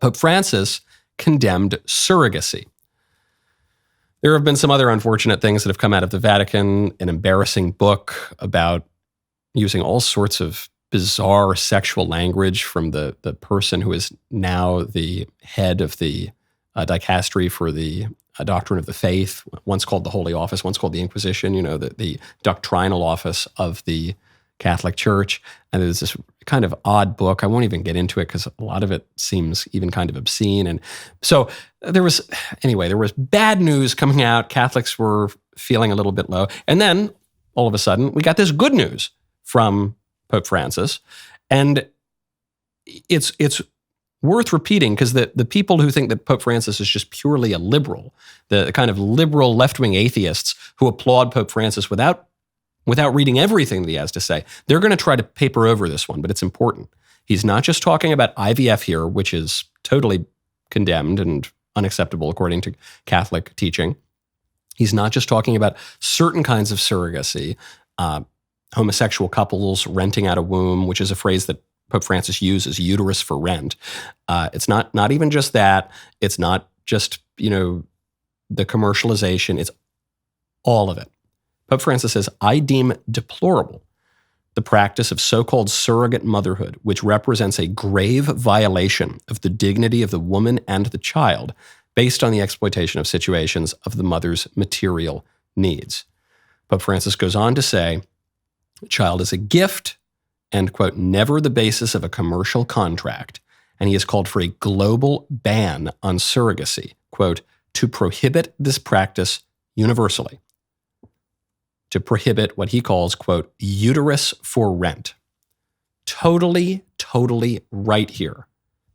Pope Francis condemned surrogacy. There have been some other unfortunate things that have come out of the Vatican, an embarrassing book about using all sorts of bizarre sexual language from the person who is now the head of the dicastery for the doctrine of the faith, once called the Holy Office, once called the Inquisition, the doctrinal office of the Catholic Church. And there's this kind of odd book. I won't even get into it because a lot of it seems even kind of obscene. And so there was bad news coming out. Catholics were feeling a little bit low. And then all of a sudden, we got this good news from Pope Francis. And it's worth repeating because the people who think that Pope Francis is just purely a liberal, the kind of liberal left-wing atheists who applaud Pope Francis without reading everything that he has to say, they're going to try to paper over this one, but it's important. He's not just talking about IVF here, which is totally condemned and unacceptable according to Catholic teaching. He's not just talking about certain kinds of surrogacy, homosexual couples renting out a womb, which is a phrase that Pope Francis uses, uterus for rent. It's not even just that. It's not just, the commercialization. It's all of it. Pope Francis says, I deem deplorable the practice of so-called surrogate motherhood, which represents a grave violation of the dignity of the woman and the child based on the exploitation of situations of the mother's material needs. Pope Francis goes on to say, a child is a gift and, quote, never the basis of a commercial contract. And he has called for a global ban on surrogacy, quote, to prohibit this practice universally. To prohibit what he calls, quote, uterus for rent. Totally, totally right here.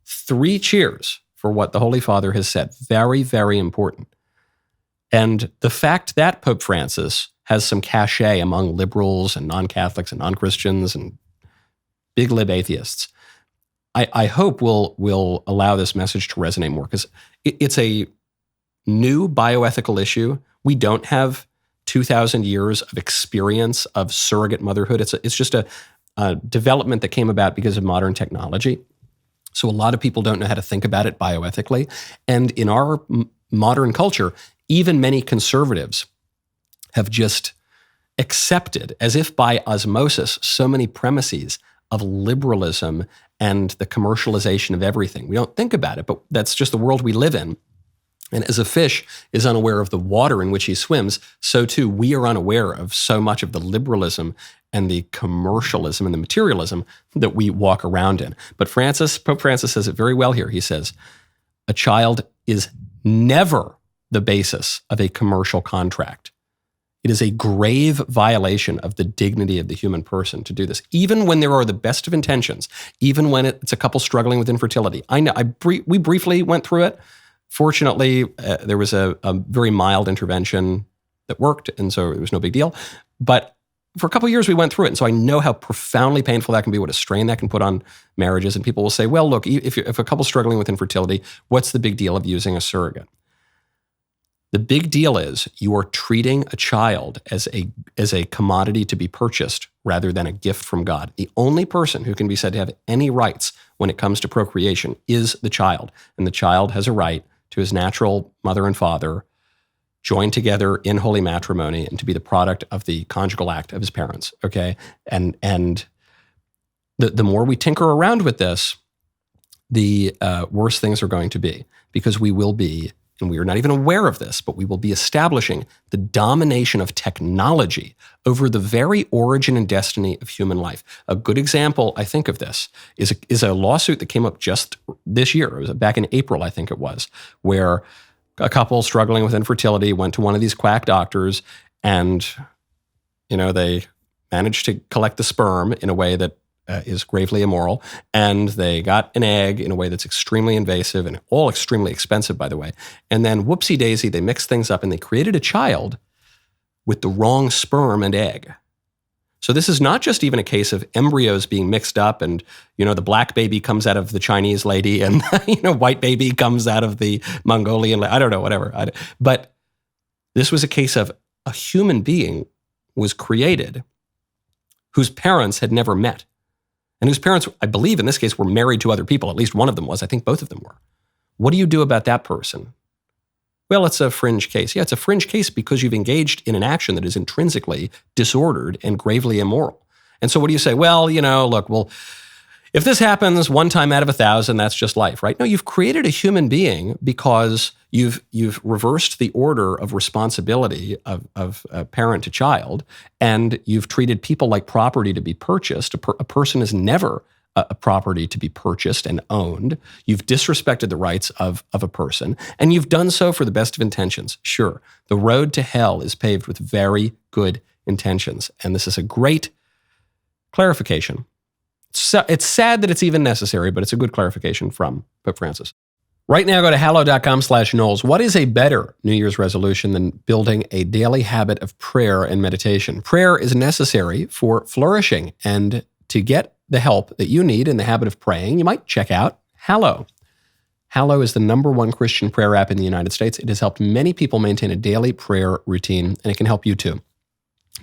3 cheers for what the Holy Father has said. Very, very important. And the fact that Pope Francis has some cachet among liberals and non-Catholics and non-Christians and big lib atheists, I hope will allow this message to resonate more because it's a new bioethical issue. We don't have 2,000 years of experience of surrogate motherhood. It's just a development that came about because of modern technology. So a lot of people don't know how to think about it bioethically. And in our modern culture, even many conservatives have just accepted, as if by osmosis, so many premises of liberalism and the commercialization of everything. We don't think about it, but that's just the world we live in. And as a fish is unaware of the water in which he swims, so too we are unaware of so much of the liberalism and the commercialism and the materialism that we walk around in. But Pope Francis says it very well here. He says, a child is never the basis of a commercial contract. It is a grave violation of the dignity of the human person to do this, even when there are the best of intentions, even when it's a couple struggling with infertility. I know we briefly went through it. Fortunately, there was a very mild intervention that worked, and so it was no big deal. But for a couple of years, we went through it, and so I know how profoundly painful that can be, what a strain that can put on marriages. And people will say, well, look, if a couple's struggling with infertility, what's the big deal of using a surrogate? The big deal is you are treating a child as a commodity to be purchased rather than a gift from God. The only person who can be said to have any rights when it comes to procreation is the child, and the child has a right to his natural mother and father, joined together in holy matrimony, and to be the product of the conjugal act of his parents, okay? And the more we tinker around with this, the worse things are going to be, because we will be, and we are not even aware of this, but we will be establishing the domination of technology over the very origin and destiny of human life. A good example, I think, of this is a lawsuit that came up just this year. It was back in April, I think it was, where a couple struggling with infertility went to one of these quack doctors, and they managed to collect the sperm in a way that is gravely immoral, and they got an egg in a way that's extremely invasive and all extremely expensive, by the way. And then whoopsie-daisy, they mixed things up and they created a child with the wrong sperm and egg. So this is not just even a case of embryos being mixed up and, the black baby comes out of the Chinese lady and, white baby comes out of the Mongolian lady. I don't know, whatever. But this was a case of a human being was created whose parents had never met. And whose parents, I believe in this case, were married to other people. At least one of them was. I think both of them were. What do you do about that person? Well, it's a fringe case. Yeah, it's a fringe case because you've engaged in an action that is intrinsically disordered and gravely immoral. And so what do you say? Well, look, if this happens one time out of 1,000, that's just life, right? No, you've created a human being because you've reversed the order of responsibility of parent to child, and you've treated people like property to be purchased. A person is never a property to be purchased and owned. You've disrespected the rights of a person, and you've done so for the best of intentions. Sure, the road to hell is paved with very good intentions, and this is a great clarification. So it's sad that it's even necessary, but it's a good clarification from Pope Francis. Right now, go to hallow.com/Knowles. What is a better New Year's resolution than building a daily habit of prayer and meditation? Prayer is necessary for flourishing, and to get the help that you need in the habit of praying, you might check out Hallow. Hallow is the #1 Christian prayer app in the United States. It has helped many people maintain a daily prayer routine, and it can help you too.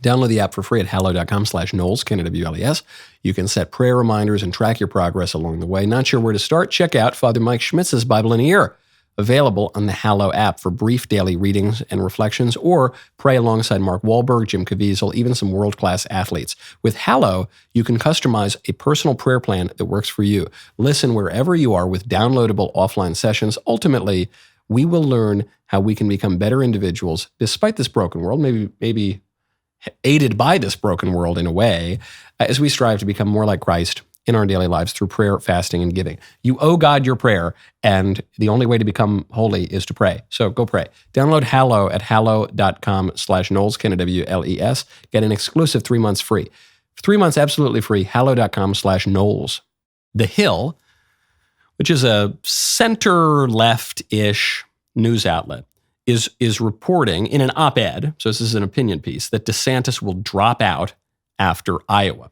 Download the app for free at hallow.com/Knowles, K-N-W-L-E-S. You can set prayer reminders and track your progress along the way. Not sure where to start? Check out Father Mike Schmitz's Bible in a Year, available on the Hallow app for brief daily readings and reflections, or pray alongside Mark Wahlberg, Jim Caviezel, even some world-class athletes. With Hallow, you can customize a personal prayer plan that works for you. Listen wherever you are with downloadable offline sessions. Ultimately, we will learn how we can become better individuals despite this broken world, maybe aided by this broken world in a way, as we strive to become more like Christ in our daily lives through prayer, fasting, and giving. You owe God your prayer, and the only way to become holy is to pray. So go pray. Download Hallow at hallow.com/Knowles, K-N-W-L-E-S. Get an exclusive 3 months free. 3 months absolutely free, hallow.com/Knowles. The Hill, which is a center-left-ish news outlet, is reporting in an op-ed, so this is an opinion piece, that DeSantis will drop out after Iowa.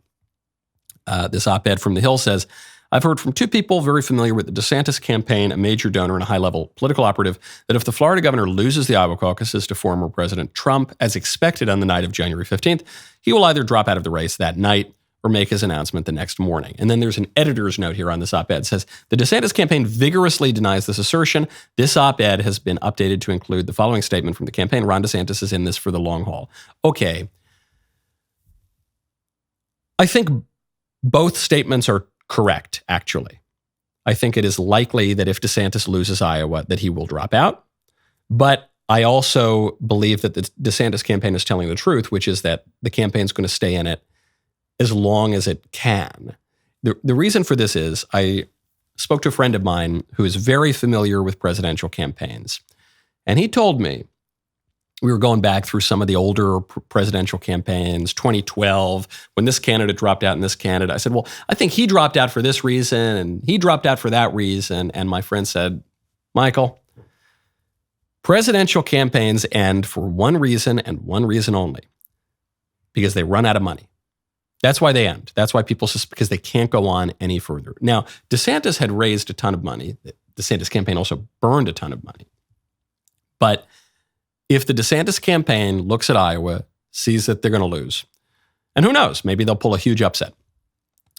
This op-ed from The Hill says, I've heard from two people very familiar with the DeSantis campaign, a major donor and a high-level political operative, that if the Florida governor loses the Iowa caucuses to former President Trump, as expected on the night of January 15th, he will either drop out of the race that night or make his announcement the next morning. And then there's an editor's note here on this op-ed. It says, the DeSantis campaign vigorously denies this assertion. This op-ed has been updated to include the following statement from the campaign. Ron DeSantis is in this for the long haul. Okay. I think both statements are correct, actually. I think it is likely that if DeSantis loses Iowa, that he will drop out. But I also believe that the DeSantis campaign is telling the truth, which is that the campaign is going to stay in it as long as it can. The reason for this is I spoke to a friend of mine who is very familiar with presidential campaigns. And he told me, we were going back through some of the older presidential campaigns, 2012, when this candidate dropped out and this candidate. I said, well, I think he dropped out for this reason and he dropped out for that reason. And my friend said, Michael, presidential campaigns end for one reason and one reason only, because they run out of money. That's why they end. That's why people because they can't go on any further. Now, DeSantis had raised a ton of money. The DeSantis campaign also burned a ton of money. But if the DeSantis campaign looks at Iowa, sees that they're going to lose, and who knows, maybe they'll pull a huge upset,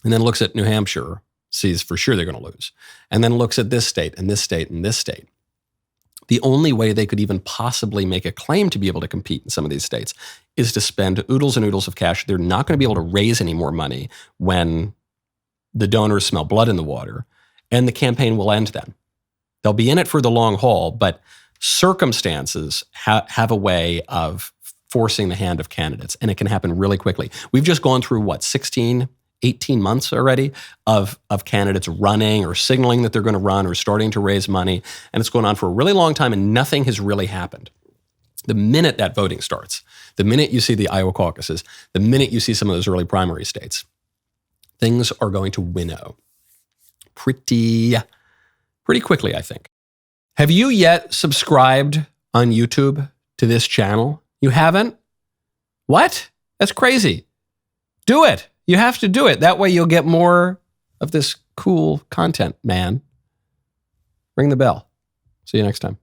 and then looks at New Hampshire, sees for sure they're going to lose, and then looks at this state and this state and this state, the only way they could even possibly make a claim to be able to compete in some of these states is to spend oodles and oodles of cash. They're not going to be able to raise any more money when the donors smell blood in the water, and the campaign will end then. They'll be in it for the long haul, but circumstances have a way of forcing the hand of candidates, and it can happen really quickly. We've just gone through, 16, 18 months already of candidates running or signaling that they're going to run or starting to raise money, and it's going on for a really long time, and nothing has really happened. The minute that voting starts, the minute you see the Iowa caucuses, the minute you see some of those early primary states, things are going to winnow pretty quickly, I think. Have you yet subscribed on YouTube to this channel? You haven't? What? That's crazy. Do it. You have to do it. That way you'll get more of this cool content, man. Ring the bell. See you next time.